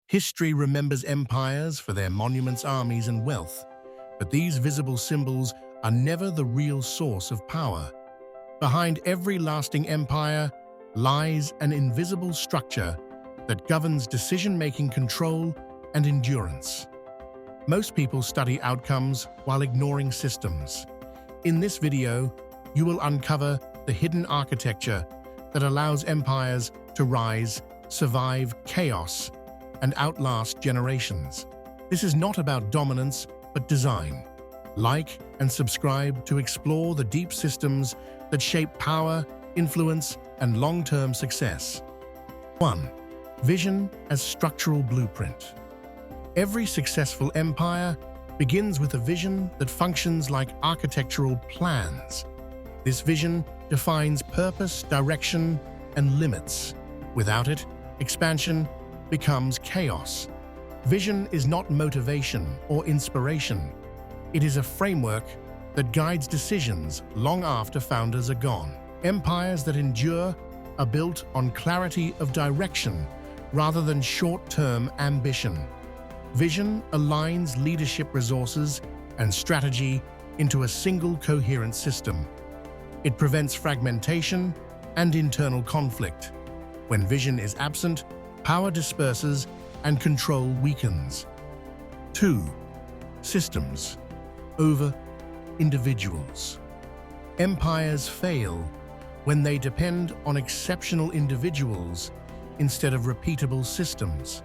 History remembers empires for their monuments, armies, and wealth, but these visible symbols are never the real source of power. Behind every lasting empire lies an invisible structure that governs decision-making, control, and endurance. Most people study outcomes while ignoring systems. In this video, you will uncover the hidden architecture that allows empires to rise, survive chaos, and outlast generations. This is not about dominance, but design. Like and subscribe to explore the deep systems that shape power, influence, and long-term success. 1. Vision as structural blueprint. Every successful empire begins with a vision that functions like architectural plans. This vision defines purpose, direction, and limits. Without it, expansion becomes chaos. Vision is not motivation or inspiration. It is a framework that guides decisions long after founders are gone. Empires that endure are built on clarity of direction rather than short-term ambition. Vision aligns leadership resources and strategy into a single coherent system. It prevents fragmentation and internal conflict. When vision is absent, power disperses and control weakens. 2. Systems over individuals. Empires fail when they depend on exceptional individuals instead of repeatable systems.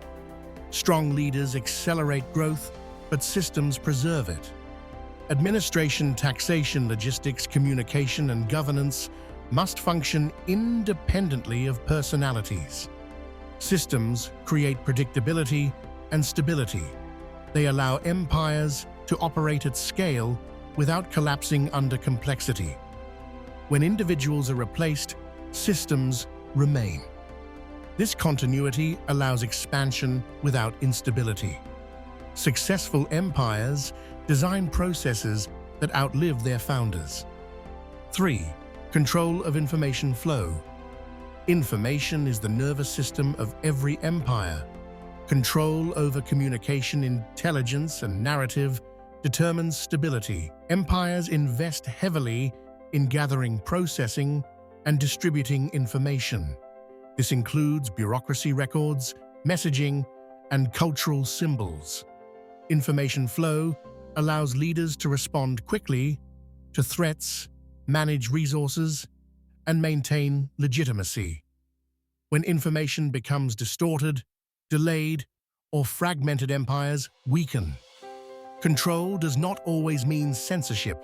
Strong leaders accelerate growth, but systems preserve it. Administration, taxation, logistics, communication, and governance must function independently of personalities. Systems create predictability and stability. They allow empires to operate at scale without collapsing under complexity. When individuals are replaced, systems remain. This continuity allows expansion without instability. Successful empires design processes that outlive their founders. 3. Control of information flow. Information is the nervous system of every empire. Control over communication, intelligence, and narrative determines stability. Empires invest heavily in gathering, processing, and distributing information. This includes bureaucracy records, messaging, and cultural symbols. Information flow allows leaders to respond quickly to threats, manage resources, and maintain legitimacy. When information becomes distorted, delayed, or fragmented, empires weaken. Control does not always mean censorship.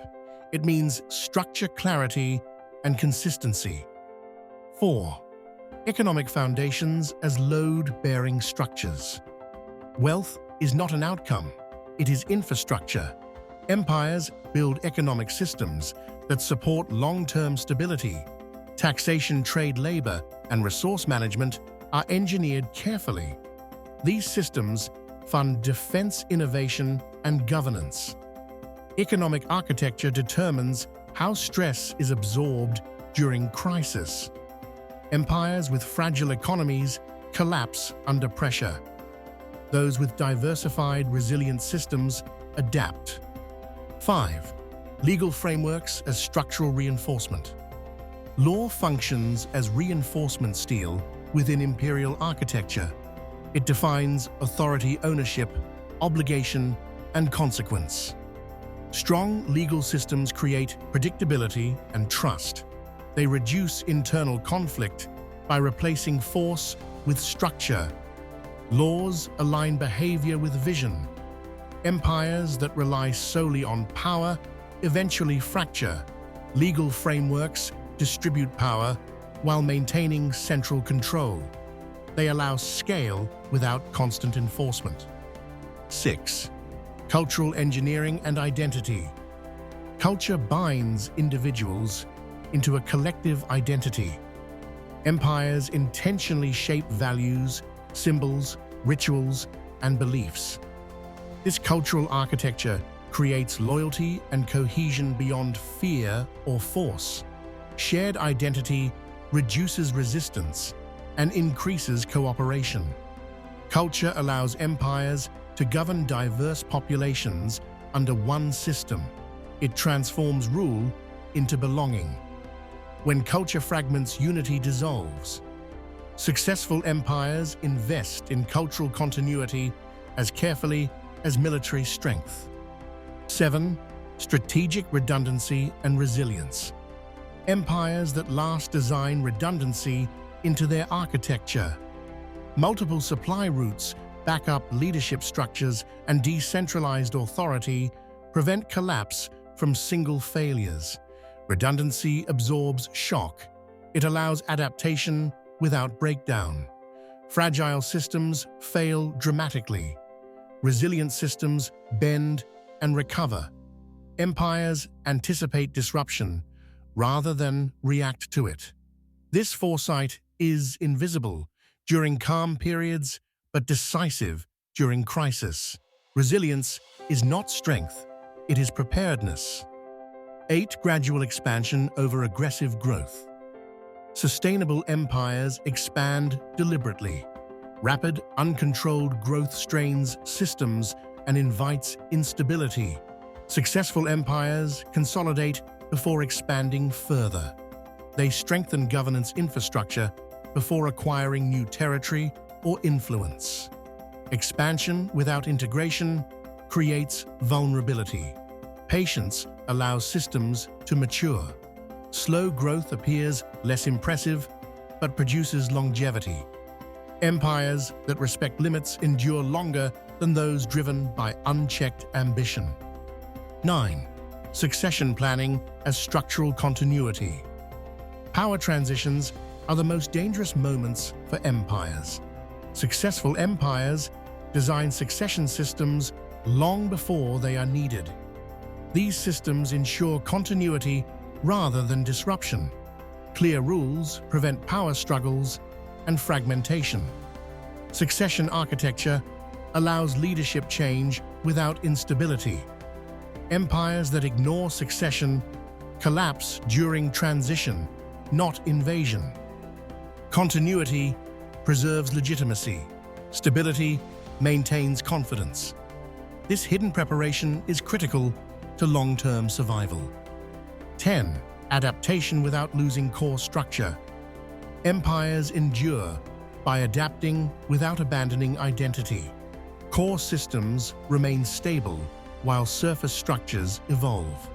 It means structure, clarity, and consistency. 4. Economic foundations as load-bearing structures. Wealth is not an outcome, it is infrastructure. Empires build economic systems that support long-term stability. Taxation, trade, labor, and resource management are engineered carefully. These systems fund defense, innovation, and governance. Economic architecture determines how stress is absorbed during crisis. Empires with fragile economies collapse under pressure. Those with diversified, resilient systems adapt. 5. Legal frameworks as structural reinforcement. Law functions as reinforcement steel within imperial architecture. It defines authority, ownership, obligation, and consequence. Strong legal systems create predictability and trust. They reduce internal conflict by replacing force with structure. Laws align behavior with vision. Empires that rely solely on power eventually fracture. Legal frameworks distribute power while maintaining central control. They allow scale without constant enforcement. 6. Cultural engineering and identity. Culture binds individuals into a collective identity. Empires intentionally shape values, symbols, rituals, and beliefs. This cultural architecture creates loyalty and cohesion beyond fear or force. Shared identity reduces resistance and increases cooperation. Culture allows empires to govern diverse populations under one system. It transforms rule into belonging. When culture fragments, unity dissolves. Successful empires invest in cultural continuity as carefully as military strength. 7. Strategic redundancy and resilience. Empires that last design redundancy into their architecture. Multiple supply routes, backup leadership structures, and decentralized authority prevent collapse from single failures. Redundancy absorbs shock. It allows adaptation without breakdown. Fragile systems fail dramatically. Resilient systems bend and recover. Empires anticipate disruption rather than react to it. This foresight is invisible during calm periods, but decisive during crisis. Resilience is not strength, it is preparedness. 8. Gradual expansion over aggressive growth. Sustainable empires expand deliberately. Rapid, uncontrolled growth strains systems and invites instability. Successful empires consolidate before expanding further. They strengthen governance infrastructure before acquiring new territory or influence. Expansion without integration creates vulnerability. Patience allows systems to mature. Slow growth appears less impressive, but produces longevity. Empires that respect limits endure longer than those driven by unchecked ambition. 9. Succession planning as structural continuity. Power transitions are the most dangerous moments for empires. Successful empires design succession systems long before they are needed. These systems ensure continuity rather than disruption. Clear rules prevent power struggles and fragmentation. Succession architecture allows leadership change without instability. Empires that ignore succession collapse during transition, not invasion. Continuity preserves legitimacy. Stability maintains confidence. This hidden preparation is critical to long-term survival. 10. Adaptation without losing core structure. Empires endure by adapting without abandoning identity. Core systems remain stable while surface structures evolve.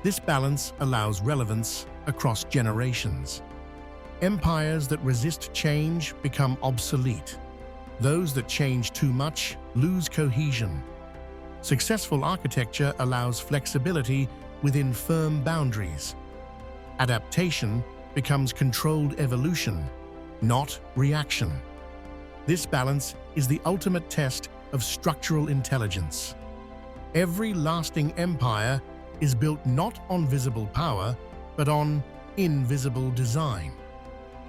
This balance allows relevance across generations. Empires that resist change become obsolete. Those that change too much lose cohesion. Successful architecture allows flexibility within firm boundaries. Adaptation becomes controlled evolution, not reaction. This balance is the ultimate test of structural intelligence. Every lasting empire is built not on visible power, but on invisible design.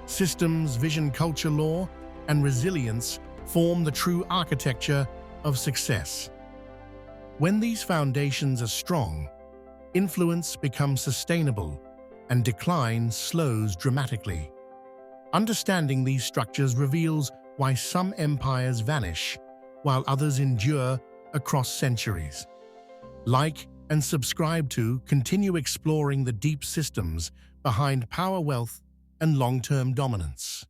Systems, vision, culture, law, and resilience form the true architecture of success. When these foundations are strong, influence becomes sustainable and decline slows dramatically. Understanding these structures reveals why some empires vanish, while others endure across centuries. Like and subscribe to continue exploring the deep systems behind power, wealth, and long-term dominance.